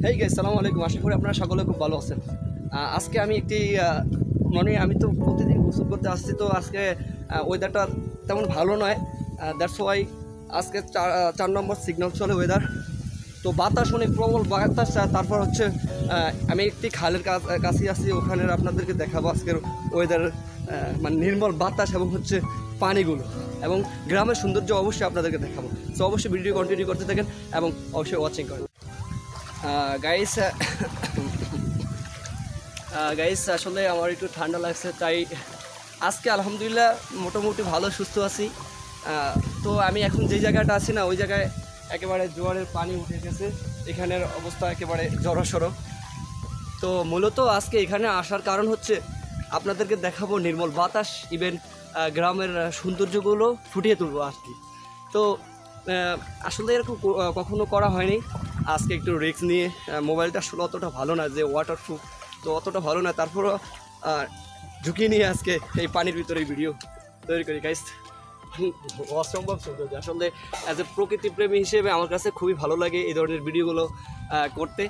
Hey guys, আসসালামু আলাইকুম। আশা করি আপনারা সকলে খুব ভালো আছেন। আজকে আমি একটি আমি তো প্রতিদিন গোসল করতে আসছি, তো আজকে ওয়েদারটা তেমন ভালো নয়। দ্যাটস ওয়াই আজকে 4 নম্বর সিগন্যাল চলে ওয়েদার। তো বাতাস অনেক প্রবল বাতাস। তারপর হচ্ছে আমি একটি খালের কাছে আসছি, ওখানে আপনাদেরকে দেখাবো আজকের ওয়েদার, মানে নির্মল বাতাস এবং হচ্ছে পানিগুলো এবং গ্রামের সৌন্দর্য অবশ্যই আপনাদেরকে দেখাবো। সো অবশ্যই ভিডিও কন্টিনিউ করতে থাকেন এবং অবশ্যই ওয়াচিং করেন। গাইস আসলে আমার একটু ঠান্ডা লাগছে, তাই আজকে আলহামদুলিল্লাহ মোটামুটি ভালো সুস্থ আছি। তো আমি এখন যে জায়গাটা আছি না, ওই জায়গায় একেবারে জোয়ারের পানি উঠে গেছে, এখানের অবস্থা একেবারে জড়সড়। তো মূলত আজকে এখানে আসার কারণ হচ্ছে আপনাদেরকে দেখাবো নির্মল বাতাস, ইভেন গ্রামের সৌন্দর্যগুলো ফুটিয়ে তুলবো আর কি। তো আসলে এরকম কখনো করা হয়নি, আজকে একটু রিস্ক নিয়ে। মোবাইলটা আসলে অতটা ভালো না, যে ওয়াটারপ্রুফ তো অতটা ভালো না, তারপরও ঝুঁকি নিয়ে আজকে এই পানির ভিতরে ভিডিও তৈরি করি গাইস। অসম্ভব সৌন্দর্য আসলে অ্যাজ এ প্রকৃতিপ্রেমী হিসেবে আমার কাছে খুবই ভালো লাগে এই ধরনের ভিডিওগুলো করতে।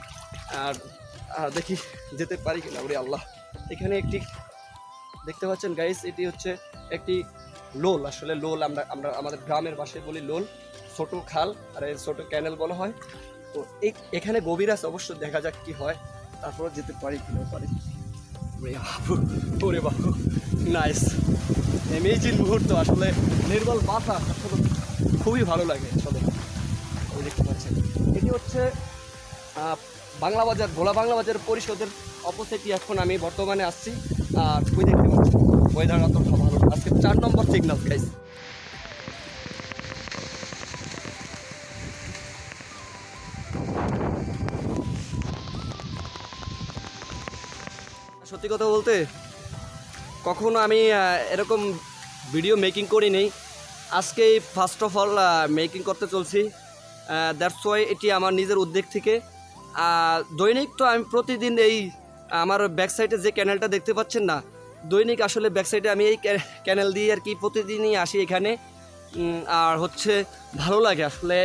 আর দেখি যেতে পারি কিনা, ওরে আল্লাহ। এখানে একটি দেখতে পাচ্ছেন গাইস, এটি হচ্ছে একটি লোল। আসলে লোল আমরা আমাদের গ্রামের ভাষায় বলি লোল, ছোট খাল আর এই ছোট ক্যানেল বলা হয়। তো এখানে গভীর আছে, অবশ্য দেখা যাক কি হয়, তারপর যেতে পারি কিনা পারি। ওরে বাবু, নাইস অ্যামেজিং মুহূর্ত। আসলে নির্মল বাতাস আসলে খুবই ভালো লাগে আসলে। ওই দেখতে পাচ্ছেন এটি হচ্ছে বাংলা বাজার, ভোলা বাংলা বাজার পরিষদের অপোজিটে এখন আমি বর্তমানে আসছি। আর ওই দেখতে পাচ্ছেন ওয়েদার অতটা ভালো। আজকে 4 নম্বর সিগন্যাল গাইস। সত্যি কথা বলতে কখনো আমি এরকম ভিডিও মেকিং করি নেই, আজকেই ফার্স্ট অফ অল মেকিং করতে চলছি। দ্যাটস ওয়াই এটি আমার নিজের উদ্যোগ থেকে। দৈনিক তো আমি প্রতিদিন এই আমার ব্যাকসাইডে যে ক্যানেলটা দেখতে পাচ্ছেন না, দৈনিক আসলে ব্যাকসাইডে আমি এই ক্যানেল দিয়ে আর কি প্রতিদিনই আসি এখানে। আর হচ্ছে ভালো লাগে আসলে,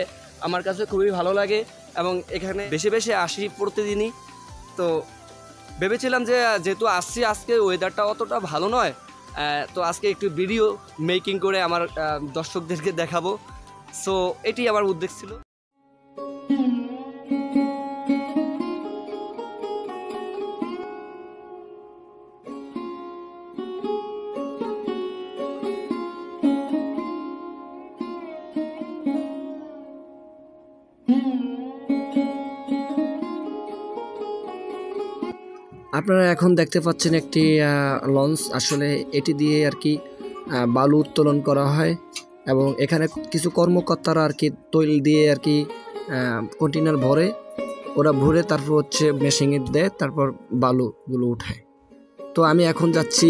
আমার কাছে খুবই ভালো লাগে এবং এখানে বেশি বেশি আসি প্রতিদিনই। তো ভেবেছিলাম যে যেহেতু আসছি, আজকে ওয়েদারটা অতটা ভালো নয়, তো আজকে একটু ভিডিও মেকিং করে আমার দর্শকদেরকে দেখাবো। সো এটি আমার উদ্দেশ্য ছিল। আপনারা এখন দেখতে পাচ্ছেন একটি লঞ্চ। আসলে এটি দিয়ে আর কি বালু উত্তোলন করা হয় এবং এখানে কিছু কর্মকর্তারা আর কি তৈল দিয়ে আর কি কন্টেনার ভরে তারপর হচ্ছে মেশিনে দেয়, তারপর বালুগুলো উঠায়। তো আমি এখন যাচ্ছি,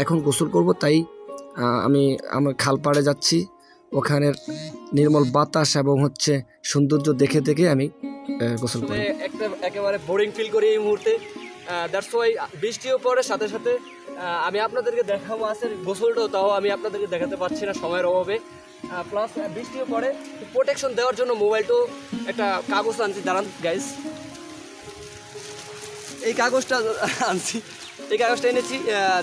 এখন গোসল করব, তাই আমি আমার খাল পাড়ে যাচ্ছি। ওখানের নির্মল বাতাস এবং হচ্ছে সৌন্দর্য দেখে দেখে আমি গোসল করি। একেবারে বোরিং ফিল করি এই মুহূর্তে। দ্যাটস ওয়াই বৃষ্টিও পড়ে সাথে সাথে আমি আপনাদেরকে দেখাবো আছে গোসলটাও, তাও আমি আপনাদেরকে দেখাতে পারছি না সময়ের অভাবে। প্লাস বৃষ্টিও পড়ে, প্রোটেকশন দেওয়ার জন্য মোবাইলটাও একটা কাগজ আনছি। দাঁড়ান গাইস, এই কাগজটা আনছি, এই কাগজটা এনেছি।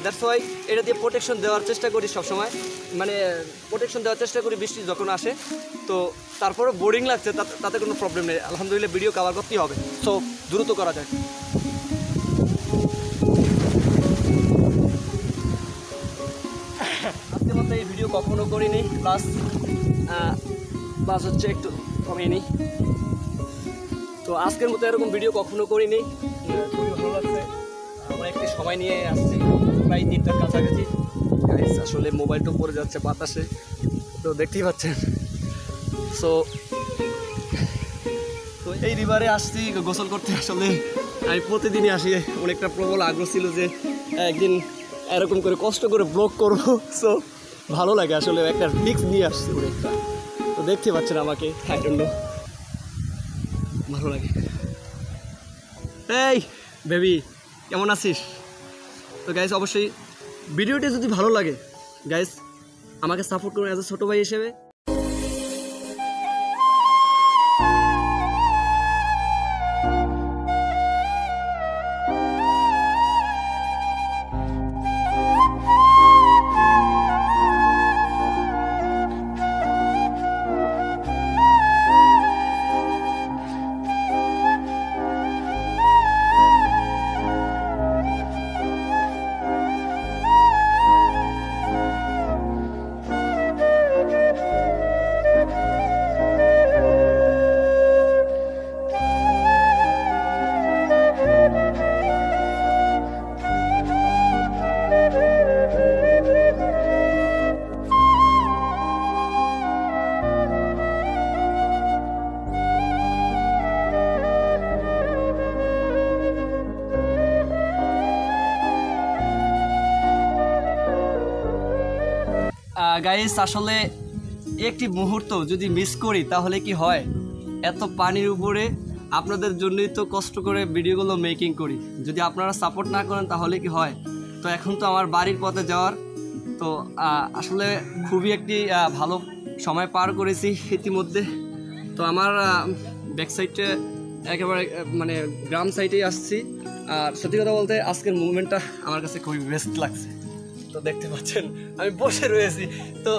দ্যাটস ওয়াই এটা দিয়ে প্রোটেকশন দেওয়ার চেষ্টা করি সবসময়, মানে প্রোটেকশন দেওয়ার চেষ্টা করি বৃষ্টি যখন আসে। তো তারপরে বোরিং লাগছে, তাতে কোনো প্রবলেম নেই, আলহামদুলিল্লাহ ভিডিও কভার করতেই হবে। সো দ্রুত করা যায়। আজকের মতো এই ভিডিও কখনো করিনি, প্লাস হচ্ছে একটু কমিয়ে নিই। তো আজকের মতো এরকম ভিডিও কখনো করিনি, খুবই ভালো লাগছে। আমরা একটু সময় নিয়ে আসছি, প্রায় 3টার কাছাকাছি। আসলে মোবাইলটা পড়ে যাচ্ছে বাতাসে, তো দেখতেই পাচ্ছেন। তো এই রিভারে আসছি গোসল করতে। আসলে আমি প্রতিদিনই আসি, অনেকটা প্রবল আগ্রহ ছিল যে একদিন এরকম করে কষ্ট করে ব্লগ করবো। সো ভালো লাগে আসলে, একটা রিস্ক নিয়ে আসছি অনেকটা। তো দেখতে পাচ্ছেন আমাকে, আই ডোন্ট নো, ভালো লাগে। এই বেবি, কেমন আছিস? তো গাইস অবশ্যই ভিডিওটি যদি ভালো লাগে গাইস আমাকে সাপোর্ট করুন অ্যাজ এ ছোটো ভাই হিসেবে। গাইস আসলে একটি মুহূর্ত যদি মিস করি তাহলে কি হয়, এত পানির উপরে আপনাদের জন্যই তো কষ্ট করে ভিডিওগুলো মেকিং করি, যদি আপনারা সাপোর্ট না করেন তাহলে কি হয়। তো এখন তো আমার বাড়ির পথে যাওয়ার, তো আসলে খুবই একটি ভালো সময় পার করেছি ইতিমধ্যে। তো আমার ব্যাক সাইডে একেবারে মানে গ্রাম সাইডেই আসছি। আর সত্যি কথা বলতে আজকের মুভমেন্টটা আমার কাছে খুবই বেস্ট লাগছে। তো দেখতে পাচ্ছেন আমি বসে রয়েছি, তো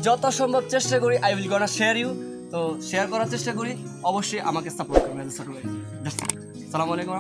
যত সম্ভব চেষ্টা করি I will gonna share you, তো শেয়ার করার চেষ্টা করি, অবশ্যই আমাকে সাপোর্ট করবেন। আসসালামু আলাইকুম।